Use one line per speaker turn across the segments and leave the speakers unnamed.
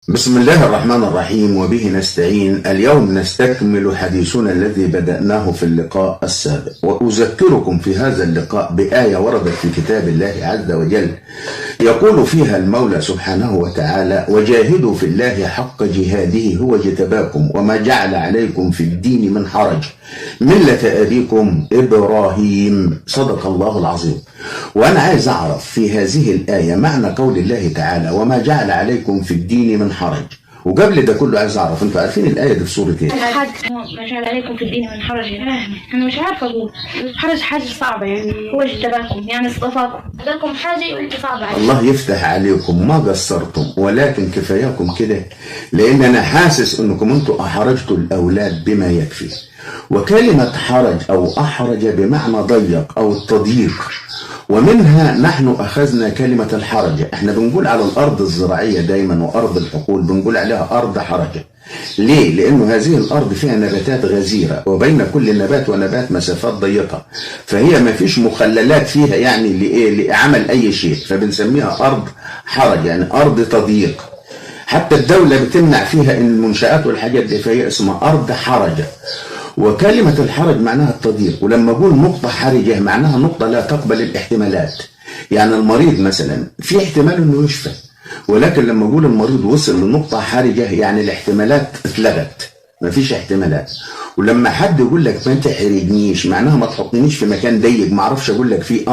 بسم الله الرحمن الرحيم، وبه نستعين. اليوم نستكمل حديثنا الذي بدأناه في اللقاء السابق، وأذكركم في هذا اللقاء بآية وردت في كتاب الله عز وجل يقول فيها المولى سبحانه وتعالى: وجاهدوا في الله حق جهاده هو اجتباكم وما جعل عليكم في الدين من حرج ملة أبيكم إبراهيم. صدق الله العظيم. وأنا عايز أعرف في هذه الآية معنى قول الله تعالى وما جعل عليكم في الدين من حرج. وقبل ده كله عايز أعرف، أنتوا عارفين الآية دي في سورة إيه؟
ما جعل عليكم في الدين من حرج. أنا مش عارفة أقول حرج، حاجة صعبة يعني. هو اجتباكم يعني اصطفاكم، لكم حاجة وأنت صعبة عليكم.
الله يفتح عليكم، ما قصرتم، ولكن كفاياكم كده، لأن أنا حاسس أنكم أنتوا أحرجتوا الأولاد بما يكفي. وكلمة حرج أو أحرج بمعنى ضيق أو التضييق، ومنها نحن أخذنا كلمة الحرج. احنا بنقول على الأرض الزراعية دايما وأرض الحقول بنقول عليها أرض حرجة. ليه؟ لأنه هذه الأرض فيها نباتات غزيرة، وبين كل نبات ونبات مسافات ضيقة، فهي ما فيش مخللات فيها يعني لعمل أي شيء، فبنسميها أرض حرج، يعني أرض تضييق. حتى الدولة بتمنع فيها المنشآت والحاجات دي، فهي اسمها أرض حرجة. وكلمة الحرج معناها التضييق. ولما أقول نقطة حرجة معناها نقطة لا تقبل الاحتمالات. يعني المريض مثلا في احتمال انه يشفى، ولكن لما أقول المريض وصل لنقطة حرجة يعني الاحتمالات اتلغت، مفيش احتمالات. ولما حد يقول لك ما تحرجنيش معناها ما تحطنيش في مكان ضيق ما اعرفش اقول لك فيه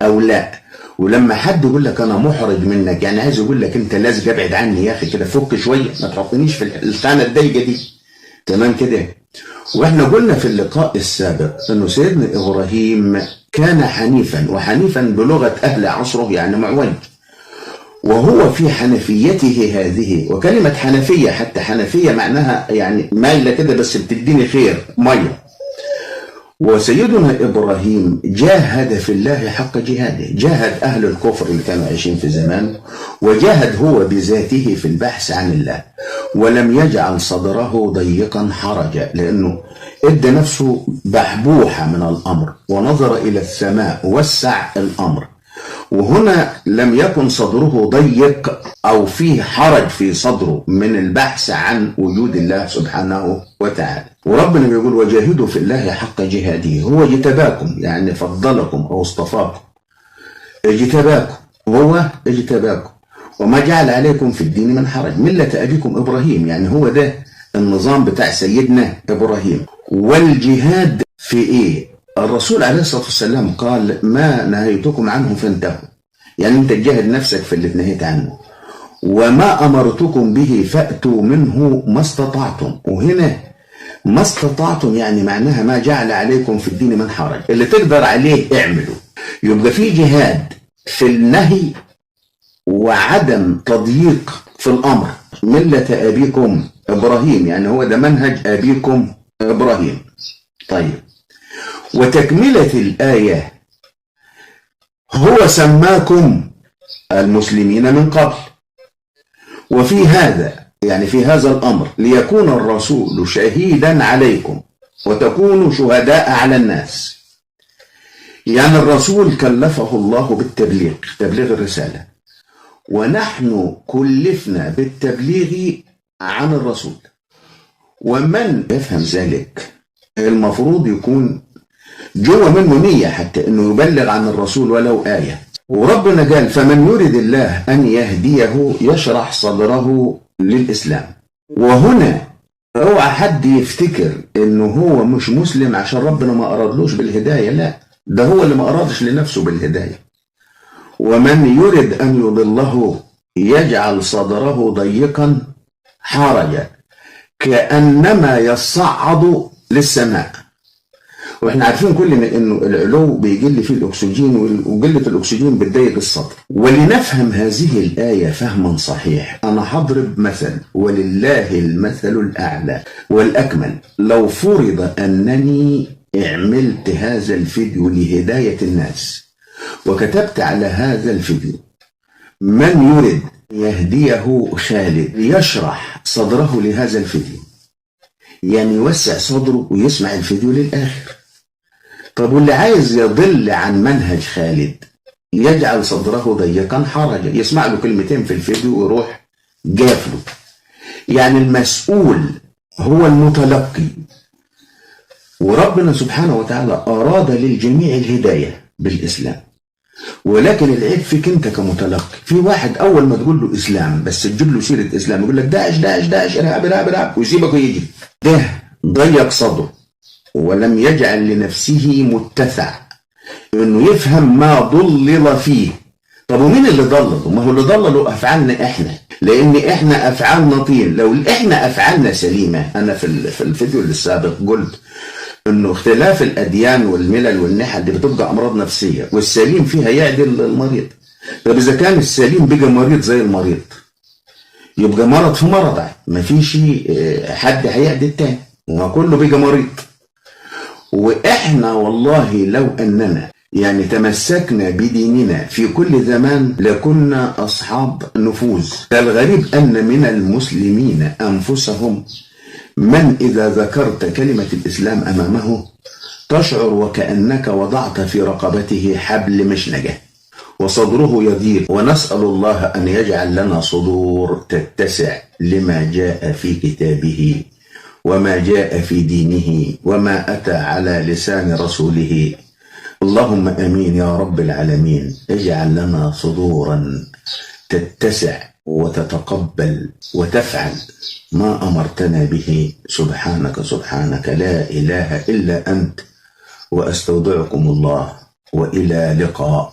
او لا. ولما حد يقول لك انا محرج منك يعني عايز يقول لك انت لازق، ابعد عني يا اخي كده، فك شويه، ما تحطنيش في الخانه الضيقه دي. تمام كده. واحنا قلنا في اللقاء السابق انه سيدنا ابراهيم كان حنيفا، وحنيفا بلغه اهل عصره يعني معوج، وهو في حنفيته هذه. وكلمه حنفيه، حتى حنفيه معناها يعني مايله كده بس بتديني خير ميه. وسيدنا إبراهيم جاهد في الله حق جهاده، جاهد أهل الكفر اللي كانوا عايشين في زمان، وجاهد هو بذاته في البحث عن الله، ولم يجعل صدره ضيقا حرجا، لأنه ادى نفسه بحبوحة من الأمر ونظر إلى السماء وسع الأمر. وهنا لم يكن صدره ضيق أو فيه حرج في صدره من البحث عن وجود الله سبحانه وتعالى. وربنا بيقول وجاهدوا في الله حق جهاده هو اجتباكم، يعني فضلكم أو اصطفاكم. اجتباكم، هو اجتباكم وما جعل عليكم في الدين من حرج ملة أبيكم إبراهيم، يعني هو ده النظام بتاع سيدنا إبراهيم. والجهاد في إيه؟ الرسول عليه الصلاة والسلام قال ما نهيتكم عنه فانتهوا، يعني انت تجاهد نفسك في اللي نهيت عنه. وما أمرتكم به فأتوا منه ما استطعتم، وهنا ما استطعتم يعني معناها ما جعل عليكم في الدين من حرج، اللي تقدر عليه اعمله. يبقى في جهاد في النهي وعدم تضييق في الأمر. ملة أبيكم إبراهيم يعني هو ده منهج أبيكم إبراهيم. طيب، وتكملة الآية هو سماكم المسلمين من قبل وفي هذا، يعني في هذا الأمر ليكون الرسول شهيدا عليكم وتكونوا شهداء على الناس. يعني الرسول كلفه الله بالتبليغ، تبليغ الرسالة، ونحن كلفنا بالتبليغ عن الرسول. ومن يفهم ذلك المفروض يكون جوه منه نية حتى انه يبلغ عن الرسول ولو آية. وربنا قال فمن يرد الله ان يهديه يشرح صدره للإسلام. وهنا اوعى حد يفتكر انه هو مش مسلم عشان ربنا ما ارادلوش بالهداية، لا، ده هو اللي ما ارادش لنفسه بالهداية. ومن يرد ان يضله يجعل صدره ضيقا حرجا كأنما يصعد للسماء. واحنا عارفين كلنا انه العلو بيقل فيه الاكسجين، وقله الاكسجين بتضيق الصدر. ولنفهم هذه الايه فهما صحيح انا هضرب مثل، ولله المثل الاعلى والاكمل. لو فرض انني عملت هذا الفيديو لهدايه الناس وكتبت على هذا الفيديو من يريد يهديه خالد يشرح صدره لهذا الفيديو، يعني يوسع صدره ويسمع الفيديو للآخر. طب واللي عايز يضل عن منهج خالد يجعل صدره ضيقا حرجا، يسمع له كلمتين في الفيديو ويروح جافله. يعني المسؤول هو المتلقي، وربنا سبحانه وتعالى أراد للجميع الهداية بالإسلام، ولكن العيب فيك انت كمتلقي. في واحد اول ما تقول له اسلام بس تجيب له سيره اسلام يقول لك داعش داعش داعش ارهاب ارهاب ارهاب ويسيبك ويجي. ده ضيق صدره ولم يجعل لنفسه متسع انه يفهم ما ضلل فيه. طب ومين اللي ضلله؟ ما هو اللي ضلله افعالنا احنا، لان احنا افعالنا طين. لو احنا افعالنا سليمه، انا في الفيديو السابق قلت انه اختلاف الاديان والملل والنحل دي بتبقى امراض نفسيه، والسليم فيها يعدل المريض. طب اذا كان السليم بقى مريض زي المريض يبقى مرض في مرض، ما فيش حد هيعدي التاني وكله بقى مريض. واحنا والله لو اننا يعني تمسكنا بديننا في كل زمان لكنا اصحاب نفوذ. الغريب ان من المسلمين انفسهم من إذا ذكرت كلمة الإسلام أمامه تشعر وكأنك وضعت في رقبته حبل مشنجة وصدره يضيق. ونسأل الله أن يجعل لنا صدور تتسع لما جاء في كتابه وما جاء في دينه وما أتى على لسان رسوله. اللهم آمين يا رب العالمين. اجعل لنا صدورا تتسع وتتقبل وتفعل ما أمرتنا به. سبحانك سبحانك لا إله إلا أنت، وأستودعكم الله، وإلى لقاء.